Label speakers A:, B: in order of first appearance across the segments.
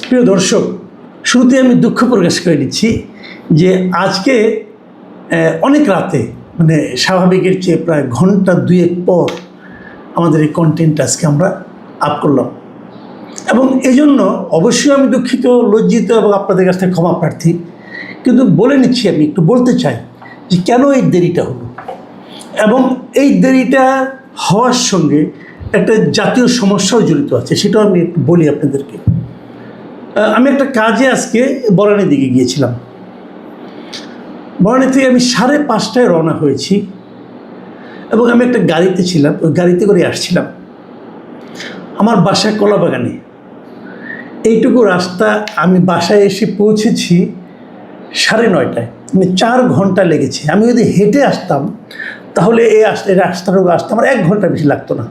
A: প্রিয় দর্শক, শুরুতে আমি দুঃখ প্রকাশ করে দিচ্ছি যে আজকে অনেক রাতে স্বাভাবিকের চেয়ে প্রায় ঘন্টা দুয়েক পর আমাদের এই কন্টেন্ট আজকে আমরা আপ করলাম এবং এজন্য অবশ্যই আমি দুঃখিত, লজ্জিত এবং আপনাদের কাছ থেকে ক্ষমা প্রার্থী। কিন্তু বলে নিচ্ছি, আমি একটু বলতে চাই যে কেন এই দেরিটা হলো এবং এই দেরিটা হওয়ার সঙ্গে একটা জাতীয় সমস্যাও জড়িত আছে, সেটাও আমি একটু বলি আপনাদেরকে। আমি একটা কাজে আজকে বরানির দিকে গিয়েছিলাম। বরানি থেকে আমি 5:30টায় রওনা হয়েছি এবং আমি একটা গাড়িতে ছিলাম, ওই গাড়িতে করে আসছিলাম। আমার বাসা কলাবাগানে। এইটুকু রাস্তা আমি বাসায় এসে পৌঁছেছি 9:30টায়, 4 ঘন্টা লেগেছে। আমি যদি হেঁটে আসতাম তাহলে এই রাস্তাটুকু আসতে আমার 1 ঘন্টা বেশি লাগতো না।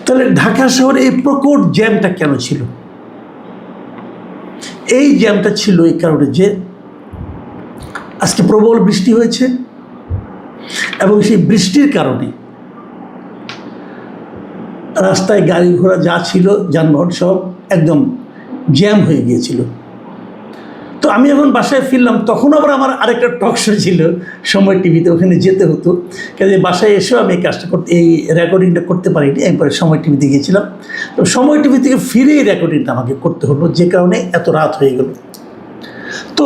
A: তাহলে ঢাকা শহরে এই প্রকট জ্যামটা কেন ছিল? এই জ্যামটা ছিল এই কারণে যে আজকে প্রবল বৃষ্টি হয়েছে এবং সেই বৃষ্টির কারণে রাস্তায় গাড়ি ঘোড়া যা ছিল, যানবাহন সব একদম জ্যাম হয়ে গিয়েছিল। তো আমি যখন বাসায় ফিরলাম তখন আবার আমার আরেকটা টক শো ছিল সময় টিভিতে, ওখানে যেতে হতো। কাজে বাসায় এসেও আমি এই কাজটা এই রেকর্ডিংটা করতে পারিনি। এরপরে সময় টিভিতে গিয়েছিলাম, তো সময় টিভি থেকে ফিরে এই রেকর্ডিংটা আমাকে করতে হলো, যে কারণে এত রাত হয়ে গেল। তো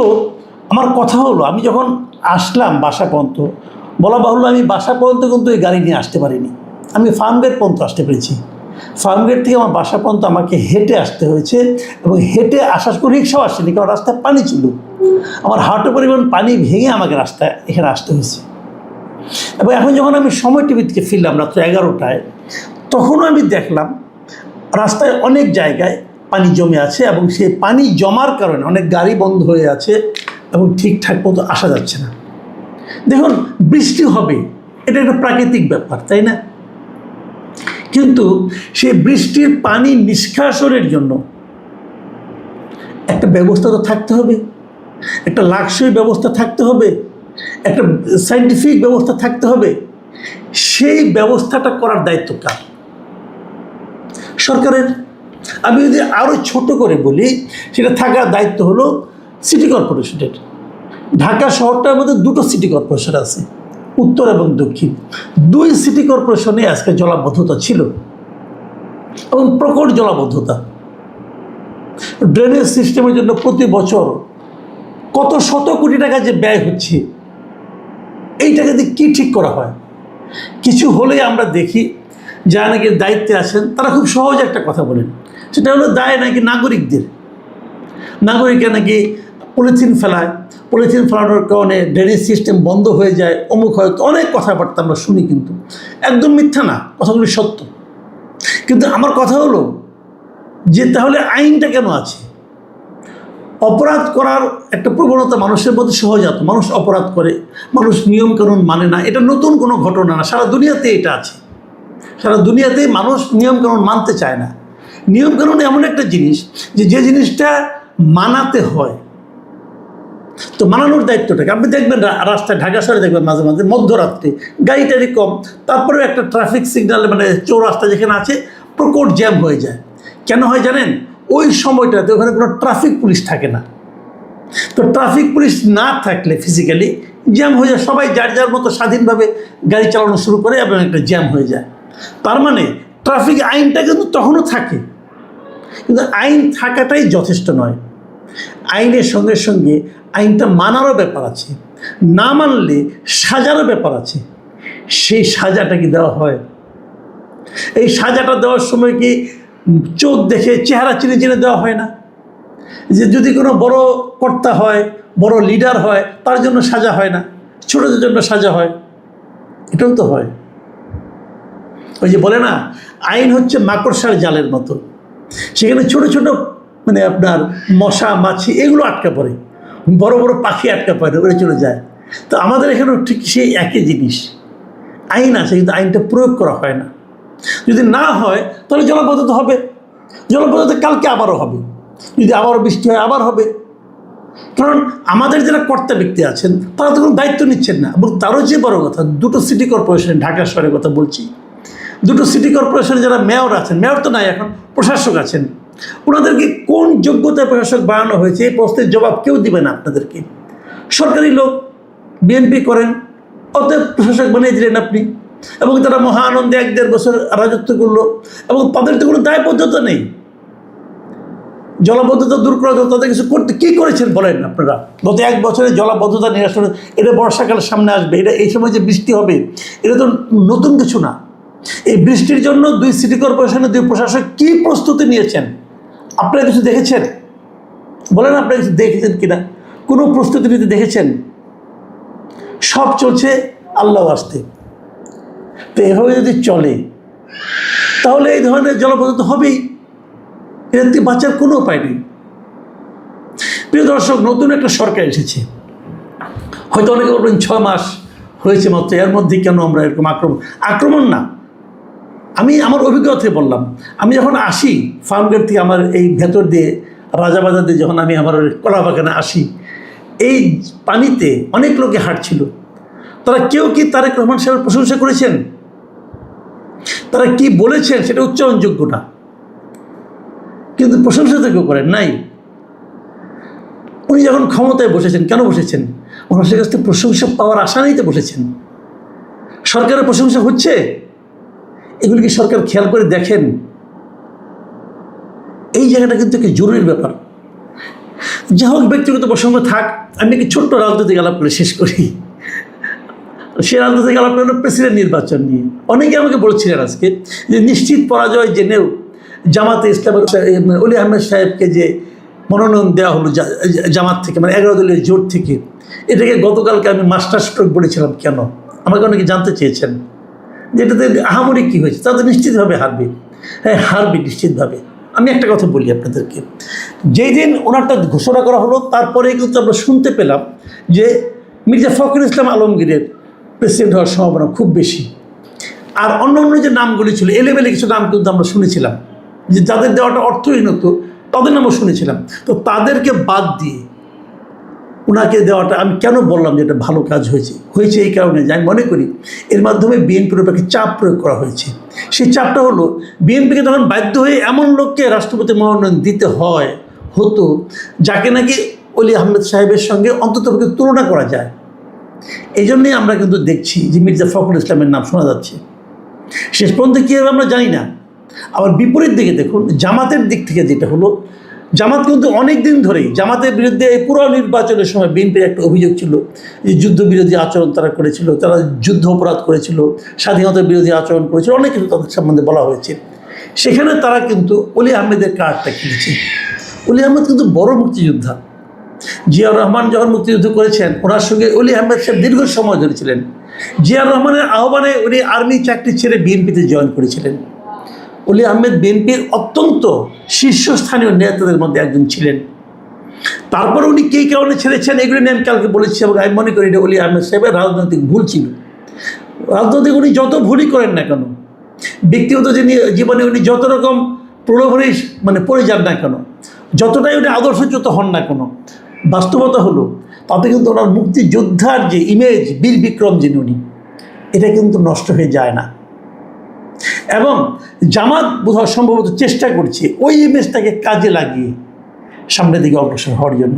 A: আমার কথা হলো, আমি যখন আসলাম বাসা পর্যন্ত, বলা বাহুল্য আমি বাসা পর্যন্ত কিন্তু এই গাড়ি নিয়ে আসতে পারিনি। আমি ফার্মগেট পর্যন্ত আসতে পেরেছি। ফার্মগেট থেকে আমার বাসা পর্যন্ত আমাকে হেঁটে আসতে হয়েছে এবং হেঁটে আসার করে রিক্সাও আসেনি, কারণ রাস্তায় পানি ছিল। আমার হাঁটু পরিমাণ পানি ভেঙে আমাকে রাস্তায় এখানে আসতে হয়েছে। এবং এখন যখন আমি সময় টিভি থেকে ফিরলাম রাত্র 11টায়, তখনও আমি দেখলাম রাস্তায় অনেক জায়গায় পানি জমে আছে এবং সেই পানি জমার কারণে অনেক গাড়ি বন্ধ হয়ে আছে এবং ঠিকঠাক মতো আসা যাচ্ছে না। দেখুন, বৃষ্টি হবে, এটা একটা প্রাকৃতিক ব্যাপার, তাই না? কিন্তু সেই বৃষ্টির পানি নিষ্কাশনের জন্য একটা ব্যবস্থা তো থাকতে হবে, একটা লাক্সই ব্যবস্থা থাকতে হবে, একটা সায়েন্টিফিক ব্যবস্থা থাকতে হবে। সেই ব্যবস্থাটা করার দায়িত্ব কার? সরকারের। আমি যদি আরও ছোট করে বলি, সেটা থাকার দায়িত্ব হলো সিটি কর্পোরেশনের। ঢাকা শহরটার মধ্যে 2টো সিটি কর্পোরেশন আছে, উত্তর এবং দক্ষিণ। 2 সিটি কর্পোরেশনে আজকে জলাবদ্ধতা ছিল এবং প্রকট জলাবদ্ধতা। ড্রেনেজ সিস্টেমের জন্য প্রতি বছর কত শত কোটি টাকা যে ব্যয় হচ্ছে, এই টাকা দিয়ে কী ঠিক করা হয়? কিছু হলেই আমরা দেখি যারা নাকি দায়িত্বে আছেন তারা খুব সহজ একটা কথা বলেন, সেটা হলো দায় নাকি নাগরিকদের। নাগরিকরা নাকি পলিথিন ফেলায়, পলিথিন ফেলানোর কারণে ড্রেনেজ সিস্টেম বন্ধ হয়ে যায়, অমুক হয়। অনেক কথাবার্তা আমরা শুনি, কিন্তু একদম মিথ্যা না, কথাগুলি সত্য। কিন্তু আমার কথা হলো যে তাহলে আইনটা কেন আছে? অপরাধ করার একটা প্রবণতা মানুষের মধ্যে সহজাত। মানুষ অপরাধ করে, মানুষ নিয়মকানুন মানে না, এটা নতুন কোনো ঘটনা না। সারা দুনিয়াতে এটা আছে। সারা দুনিয়াতেই মানুষ নিয়মকানুন মানতে চায় না। নিয়মকানুন এমন একটা জিনিস যে জিনিসটা মানাতে হয়, তো মানানোর দায়িত্বটাকে আপনি দেখবেন রাস্তায়, ঢাকা শহরে দেখবেন মাঝে মাঝে মধ্যরাত্রে গাড়ি টাড়ি কম, তারপরেও একটা ট্রাফিক সিগন্যাল চৌরাস্তা যেখানে আছে প্রকট জ্যাম হয়ে যায়। কেন হয় জানেন? ওই সময়টাতে ওখানে কোনো ট্রাফিক পুলিশ থাকে না। তো ট্রাফিক পুলিশ না থাকলে ফিজিক্যালি জ্যাম হয়ে যায়, সবাই যার যার মতো স্বাধীনভাবে গাড়ি চালানো শুরু করে এবং একটা জ্যাম হয়ে যায়। তার মানে ট্রাফিক আইনটা কিন্তু তখনও থাকে, কিন্তু আইন থাকাটাই যথেষ্ট নয়। আইনের সঙ্গে সঙ্গে আইনটা মানারও ব্যাপার আছে, না মানলে সাজারও ব্যাপার আছে। সেই সাজাটা কি দেওয়া হয়? এই সাজাটা দেওয়ার সময় কি চোখ দেখে চেহারা চিনে চিনে দেওয়া হয় না? যে যদি কোনো বড় কর্তা হয়, বড় লিডার হয়, তার জন্য সাজা হয় না, ছোটদের জন্য সাজা হয়। এটাও তো হয়। ওই যে বলে না, আইন হচ্ছে মাকড়সার জালের মতো, সেখানে ছোট ছোট আপনার মশা মাছি এগুলো আটকা পড়ে, বড় বড় পাখি আটকা পড়ে, ওরা চলে যায়। তো আমাদের এখানেও ঠিক সেই একই জিনিস। আইন আছে কিন্তু আইনটা প্রয়োগ করা হয় না। যদি না হয় তাহলে জলাবদ্ধতা হবে। জলাবদ্ধতা কালকে আবারও হবে, যদি আবারও বৃষ্টি হয় আবার হবে। কারণ আমাদের যারা কর্তা ব্যক্তি আছেন তারা তো কোনো দায়িত্ব নিচ্ছেন না। এবং তারও যে বড় কথা, 2টো সিটি কর্পোরেশন, ঢাকা শহরের কথা বলছি, 2টো সিটি কর্পোরেশনে যারা মেয়র আছেন, মেয়র তো নাই এখন, প্রশাসক আছেন, ওনাদেরকে কোন যোগ্যতায় প্রশাসক বানানো হয়েছে এই প্রশ্নের জবাব কেউ দিবে না আপনাদেরকে। সরকারি লোক, বিএনপি করেন, অতএব প্রশাসক বানিয়ে দিলেন আপনি, এবং তারা মহা আনন্দে 1-1.5 বছর রাজত্ব করলো, এবং তাদের তো কোনো দায়বদ্ধতা নেই। জলাবদ্ধতা দূর করার জন্য তাদের কিছু করতে কী করেছেন বলেন আপনারা? গত 1 বছরে জলাবদ্ধতা নিরসন, এটা বর্ষাকালের সামনে আসবে, এটা এই সময় যে বৃষ্টি হবে, এটা তো নতুন কিছু না। এই বৃষ্টির জন্য 2 সিটি কর্পোরেশনের 2 প্রশাসক কী প্রস্তুতি নিয়েছেন আপনারা কিছু দেখেছেন? বলেন আপনারা কিছু দেখেছেন কিনা? কোনো প্রস্তুতি নিতে দেখেছেন? সব চলছে আল্লাহ আসতে। তো এভাবে যদি চলে তাহলে এই ধরনের জলাবদ্ধতা হবেই, এর থেকে বাঁচার কোনো উপায় নেই। প্রিয় দর্শক, নতুন একটা সরকার এসেছে, হয়তো অনেকে বলবেন 6 মাস হয়েছে মাত্র, এর মধ্যে কেন আমরা এরকম আক্রমণ না। আমি আমার অভিজ্ঞতা থেকে বললাম, আমি যখন আসি ফার্মগেট থেকে, আমার এই ভেতর দিয়ে রাজাবাজার দিয়ে যখন আমি আমার কলা বাগানে আসি, এই পানিতে অনেক লোকে হাঁটছিল। তারা কেউ কি তারেক রহমান সাহেবের প্রশংসা করেছেন? তারা কি বলেছেন সেটা উচ্চারণযোগ্য না, কিন্তু প্রশংসা তো কেউ করেন নাই। উনি যখন ক্ষমতায় বসেছেন, কেন বসেছেন? মানুষের কাছ থেকে প্রশংসা পাওয়ার আশা নিতে বসেছেন। সরকারের প্রশংসা হচ্ছে, এগুলি কি সরকার খেয়াল করে দেখেন? এই জায়গাটা কিন্তু একটি জরুরি ব্যাপার। যা হোক, ব্যক্তিগত প্রসঙ্গ থাক, আমি একটি ছোট্ট রাজনৈতিক আলাপ করে শেষ করি। সে রাজনৈতিক আলাপ হলো প্রেসিডেন্ট নির্বাচন নিয়ে। অনেকে আমাকে বলছিলেন আজকে যে নিশ্চিত পরাজয় জেনেও জামাতে ইসলামের অলি আহমেদ সাহেবকে যে মনোনয়ন দেওয়া হলো জামাত থেকে, মানে 11 দলীয় জোট থেকে, এটাকে গতকালকে আমি মাস্টার স্ট্রোক বলেছিলাম। কেন? আমাকে অনেকে জানতে চেয়েছেন যে এটাতে আহামরি কী হয়েছে। তাদের নিশ্চিতভাবে হারবে। হ্যাঁ, হারবে নিশ্চিতভাবে। আমি একটা কথা বলি আপনাদেরকে, যেই দিন ওনারটা ঘোষণা করা হলো, তারপরেই কিন্তু আমরা শুনতে পেলাম যে মির্জা ফখরুল ইসলাম আলমগীরের প্রেসিডেন্ট হওয়ার সম্ভাবনা খুব বেশি। আর অন্য অন্য যে নামগুলি ছিল, এলেবেলে কিছু নাম কিন্তু আমরা শুনেছিলাম, যে যাদের দেওয়াটা অর্থহীন হতো তাদের নামও শুনেছিলাম। তো তাদেরকে বাদ দিয়ে ওনাকে দেওয়াটা, আমি কেন বললাম যে এটা ভালো কাজ হয়েছে এই কারণে যে আমি মনে করি এর মাধ্যমে বিএনপির উপর চাপ প্রয়োগ করা হয়েছে। সেই চাপটা হলো, বিএনপিকে তখন বাধ্য হয়ে এমন লোককে রাষ্ট্রপতি মনোনয়ন দিতে হতো যাকে নাকি অলি আহমেদ সাহেবের সঙ্গে অন্ততপক্ষে তুলনা করা যায়। এই জন্যই আমরা কিন্তু দেখছি যে মির্জা ফখরুল ইসলামের নাম শোনা যাচ্ছে। শেষ পর্যন্ত কী হবে আমরা জানি না। আবার বিপরীত দিকে দেখুন, জামাতের দিক থেকে যেটা হলো, জামাত কিন্তু অনেক দিন ধরেই, জামাতের বিরুদ্ধে এই পুরো নির্বাচনের সময় বিএনপির একটা অভিযোগ ছিল যে যুদ্ধবিরোধী আচরণ তারা করেছিল, তারা যুদ্ধ অপরাধ করেছিল, স্বাধীনতা বিরোধী আচরণ করেছিল, অনেক কিছু তাদের সম্বন্ধে বলা হয়েছে। সেখানে তারা কিন্তু অলি আহমেদের কার্ডটা খেলেছে। অলি আহমেদ কিন্তু বড় মুক্তিযোদ্ধা। জিয়াউর রহমান যখন মুক্তিযুদ্ধ করেছেন, ওনার সঙ্গে অলি আহমেদ সাহেব দীর্ঘ সময় ধরে ছিলেন। জিয়াউর রহমানের আহ্বানে উনি আর্মি চাকরি ছেড়ে বিএনপিতে জয়েন করেছিলেন। অলি আহমেদ বিএনপির অত্যন্ত শীর্ষস্থানীয় নেতাদের মধ্যে একজন ছিলেন। তারপর উনি কী কারণে ছেড়েছেন এগুলি নিয়ে আমি কালকে বলেছি, এবং আমি মনে করি এটা অলি আহমেদ সাহেবের রাজনৈতিক ভুল ছিল। রাজনৈতিক উনি যত ভুলই করেন না কেন, ব্যক্তিগত জীবনে উনি যত রকম প্রলোভনে পড়ে যান না কেন, যতটাই উনি আদর্শচ্যুত হন না কেন, বাস্তবতা হলো তাতে কিন্তু ওনার মুক্তিযোদ্ধার যে ইমেজ, বীর বিক্রম যিনি, উনি, এটা কিন্তু নষ্ট হয়ে যায় না। এবং জামাত বোধহয় সম্ভবত চেষ্টা করছে ওই ইমেজটাকে কাজে লাগিয়ে সামনের দিকে অগ্রসর হওয়ার জন্য।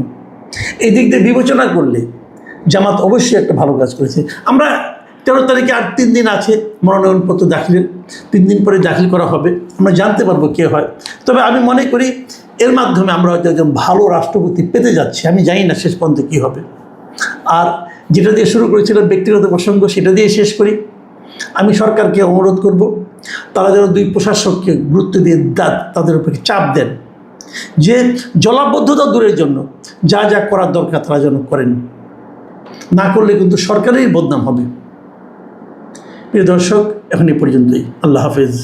A: এই দিক দিয়ে বিবেচনা করলে জামাত অবশ্যই একটা ভালো কাজ করেছে। আমরা 13 তারিখে আর 3 দিন আছে মনোনয়নপত্র দাখিলের, 3 দিন পরে দাখিল করা হবে, আমরা জানতে পারবো কে হয়। তবে আমি মনে করি এর মাধ্যমে আমরা হয়তো একজন ভালো রাষ্ট্রপতি পেতে যাচ্ছি। আমি জানি না শেষ পর্যন্ত কী হবে। আর যেটা দিয়ে শুরু করেছিলাম ব্যক্তিগত প্রসঙ্গ, সেটা দিয়ে শেষ করি। আমি সরকারকে অনুরোধ করব, তারা যেন 2 প্রশাসককে গুরুত্ব দিয়ে তাদের উপরে চাপ দেন যে জলাবদ্ধতা দূরের জন্য যা যা করার দরকার তারা যেন করেন। না করলে কিন্তু সরকারেরই বদনাম হবে। প্রিয় দর্শক, এখন এই পর্যন্তই। আল্লাহ হাফেজ।